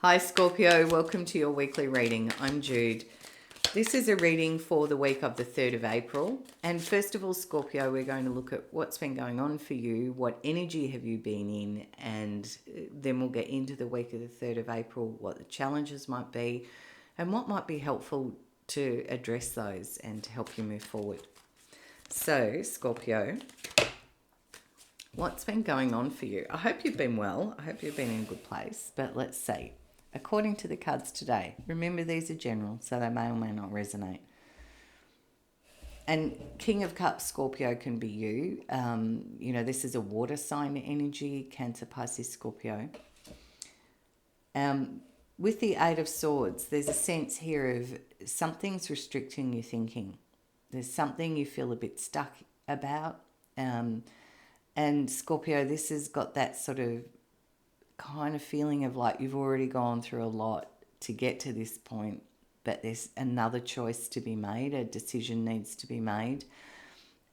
Hi Scorpio, welcome to your weekly reading. I'm Jude. This is a reading for the week of the 3rd of April. And first of all, Scorpio, we're going to look at what's been going on for you, what energy have you been in, and then we'll get into the week of the 3rd of April, what the challenges might be, and what might be helpful to address those and to help you move forward. So, Scorpio, what's been going on for you? I hope you've been well. I hope you've been in a good place, but let's see. According to the cards today, remember these are general, so they may or may not resonate. And King of Cups, Scorpio, can be you. This is a water sign energy, Cancer, Pisces, Scorpio. With the Eight of Swords, there's a sense here of something's restricting your thinking. There's something you feel a bit stuck about. And Scorpio, this has got that sort of kind of feeling of like you've already gone through a lot to get to this point, but there's another choice to be made, a decision needs to be made.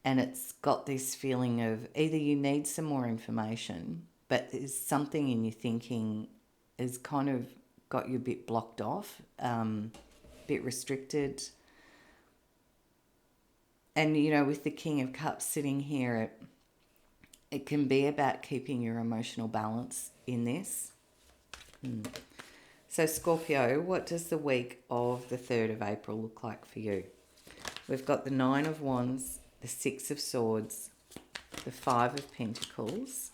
And it's got this feeling of either you need some more information, but there's something in your thinking has kind of got you a bit blocked off, a bit restricted. And, with the King of Cups sitting here, it can be about keeping your emotional balance in this. So Scorpio, what does the week of the 3rd of April look like for you? We've got the 9 of Wands, the 6 of Swords, the 5 of Pentacles.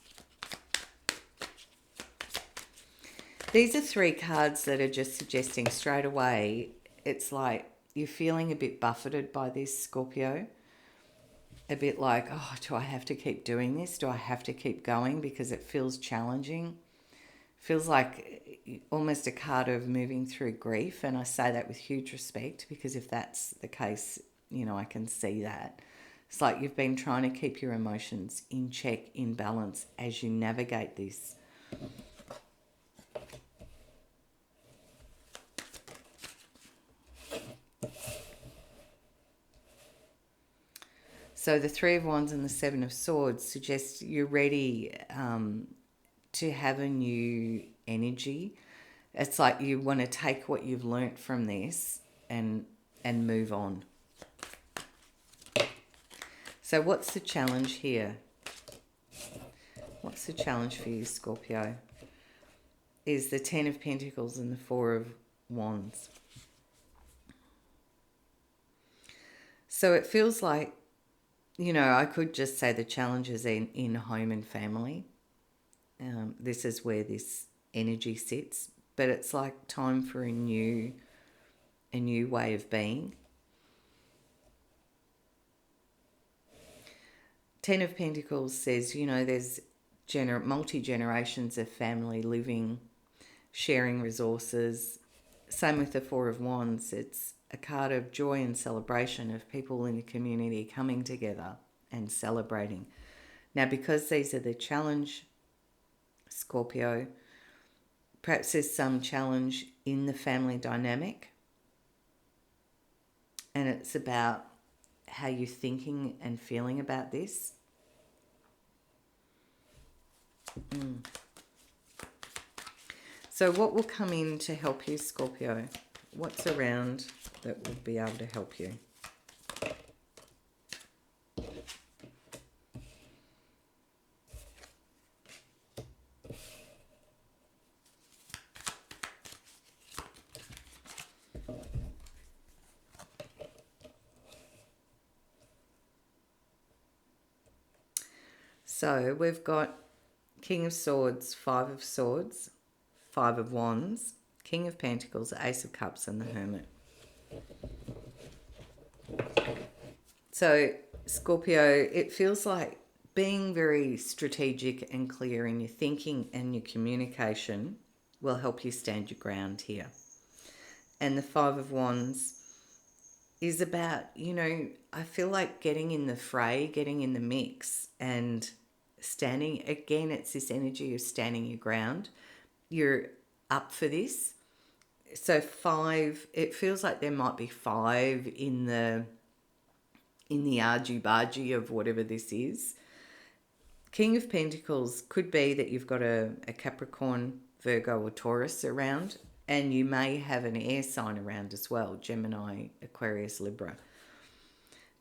These are 3 cards that are just suggesting straight away, it's like you're feeling a bit buffeted by this, Scorpio. A bit like, do I have to keep doing this? Do I have to keep going? Because it feels challenging. Feels like almost a card of moving through grief. And I say that with huge respect, because if that's the case, I can see that. It's like you've been trying to keep your emotions in check, in balance as you navigate this. So the 3 of Wands and the 7 of Swords suggest you're ready to have a new energy. It's like you want to take what you've learnt from this and move on. So what's the challenge here? What's the challenge for you, Scorpio? Is the 10 of Pentacles and the 4 of Wands. So it feels like, I could just say the challenge is in home and family. This is where this energy sits, but it's like time for a new way of being. 10 of Pentacles says, there's multi-generations of family living, sharing resources. Same with the 4 of Wands. It's a card of joy and celebration of people in the community coming together and celebrating. Now, because these are the challenge, Scorpio, perhaps there's some challenge in the family dynamic, and it's about how you're thinking and feeling about this. So what will come in to help you, Scorpio? What's around that will be able to help you? So we've got King of Swords, 5 of Swords, 5 of Wands, King of Pentacles, Ace of Cups, and the Hermit. So, Scorpio, it feels like being very strategic and clear in your thinking and your communication will help you stand your ground here. And the 5 of Wands is about, I feel like getting in the fray, getting in the mix and standing, again, it's this energy of standing your ground. You're up for this. So 5, it feels like there might be 5 in the argy-bargy of whatever this is. King of Pentacles could be that you've got a Capricorn Virgo or Taurus around, and you may have an air sign around as well, Gemini, Aquarius, Libra.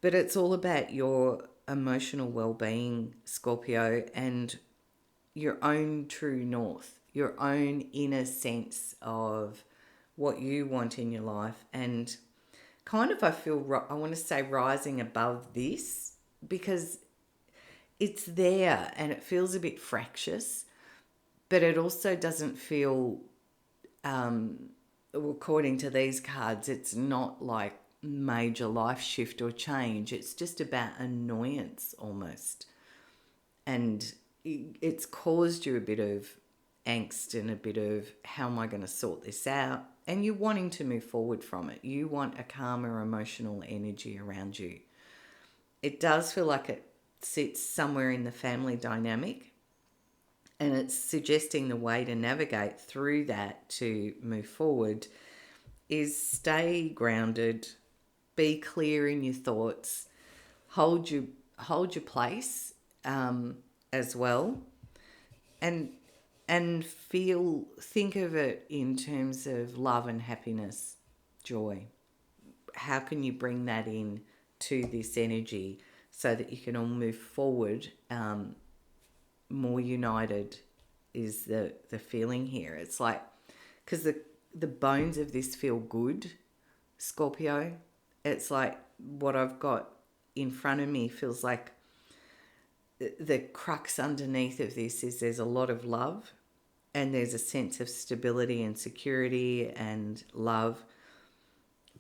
But it's all about your emotional well-being, Scorpio, and your own true north, your own inner sense of what you want in your life. And kind of, I want to say rising above this, because it's there and it feels a bit fractious, but it also doesn't feel, according to these cards, it's not like major life shift or change. It's just about annoyance almost. And it's caused you a bit of angst and a bit of, how am I going to sort this out? And you're wanting to move forward from it. You want a calmer emotional energy around you. It does feel like it sits somewhere in the family dynamic, and it's suggesting the way to navigate through that to move forward is stay grounded, be clear in your thoughts, hold your place as well, and think of it in terms of love and happiness, joy. How can you bring that in to this energy so that you can all move forward more united is the feeling here. It's like, because the bones of this feel good, Scorpio. It's like what I've got in front of me feels like the crux underneath of this is there's a lot of love, and there's a sense of stability and security and love.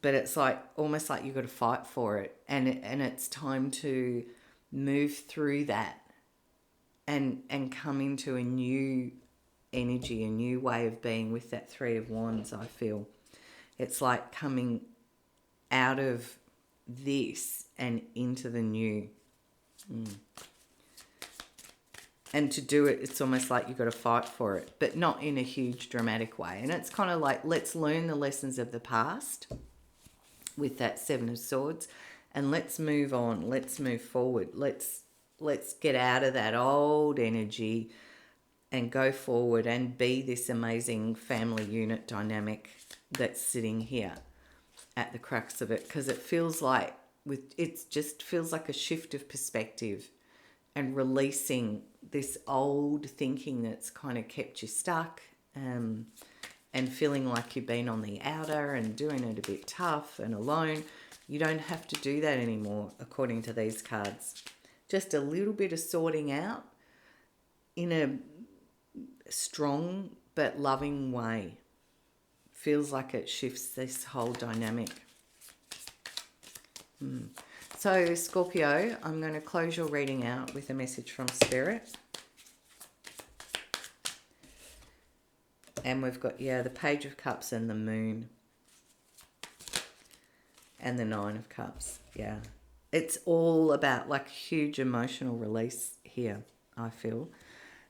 But it's like almost like you've got to fight for it, and it's time to move through that and come into a new energy, a new way of being with that Three of Wands. I feel it's like coming out of this and into the new. And to do it, it's almost like you've got to fight for it, but not in a huge dramatic way. And it's kind of like, let's learn the lessons of the past with that Seven of Swords, and let's move on. Let's move forward. Let's get out of that old energy and go forward and be this amazing family unit dynamic that's sitting here at the crux of it, because it feels like it just feels like a shift of perspective and releasing this old thinking that's kind of kept you stuck, and feeling like you've been on the outer and doing it a bit tough and alone. You don't have to do that anymore, according to these cards. Just a little bit of sorting out in a strong but loving way. Feels like it shifts this whole dynamic. So, Scorpio, I'm going to close your reading out with a message from Spirit. And we've got, the Page of Cups and the Moon. And the Nine of Cups, It's all about like huge emotional release here, I feel.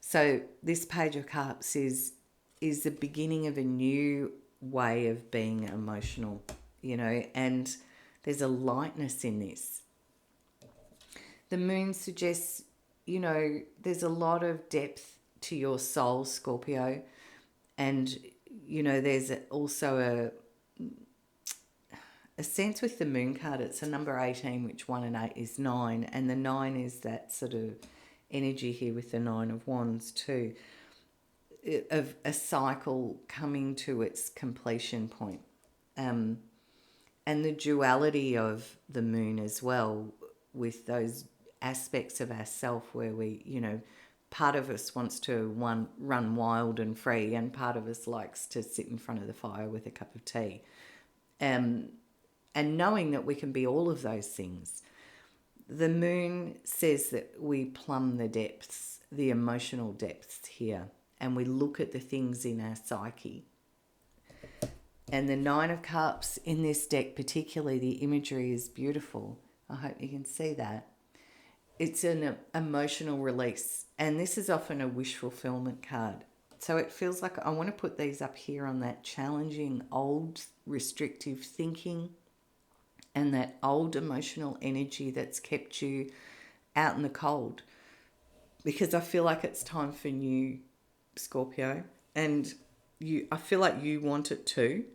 So this Page of Cups is the beginning of a new way of being emotional, and there's a lightness in this. The Moon suggests, there's a lot of depth to your soul, Scorpio. And, there's also a sense with the Moon card. It's a number 18, which 1 and 8 is 9. And the 9 is that sort of energy here with the Nine of Wands too, of a cycle coming to its completion point. And the duality of the Moon as well, with those aspects of ourself where we, part of us wants to run wild and free, and part of us likes to sit in front of the fire with a cup of tea. And knowing that we can be all of those things. The Moon says that we plumb the depths, the emotional depths here, and we look at the things in our psyche. And the Nine of Cups in this deck, particularly, the imagery is beautiful. I hope you can see that. It's an emotional release, and this is often a wish fulfillment card. So it feels like I want to put these up here on that challenging old restrictive thinking and that old emotional energy that's kept you out in the cold, because I feel like it's time for new, Scorpio. And I feel like you want it too.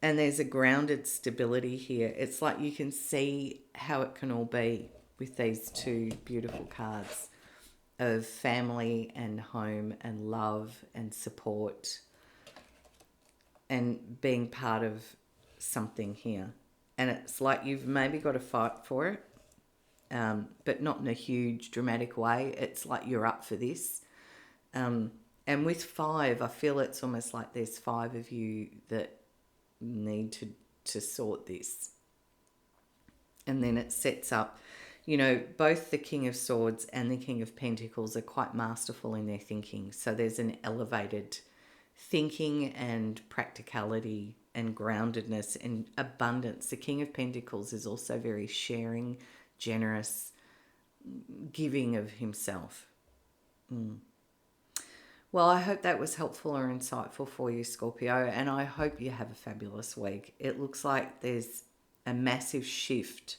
And there's a grounded stability here. It's like you can see how it can all be with these two beautiful cards of family and home and love and support and being part of something here. And it's like you've maybe got to fight for it, but not in a huge dramatic way. It's like you're up for this. And with 5, I feel it's almost like there's 5 of you that need to sort this. And then it sets up, both the King of Swords and the King of Pentacles are quite masterful in their thinking. So there's an elevated thinking and practicality and groundedness and abundance. The King of Pentacles is also very sharing, generous, giving of himself. Well, I hope that was helpful or insightful for you, Scorpio, and I hope you have a fabulous week. It looks like there's a massive shift,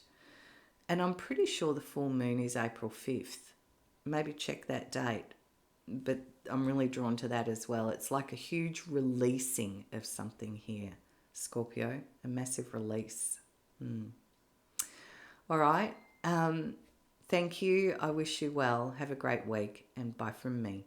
and I'm pretty sure the full moon is April 5th. Maybe check that date, but I'm really drawn to that as well. It's like a huge releasing of something here, Scorpio, a massive release. All right. Thank you. I wish you well. Have a great week, and bye from me.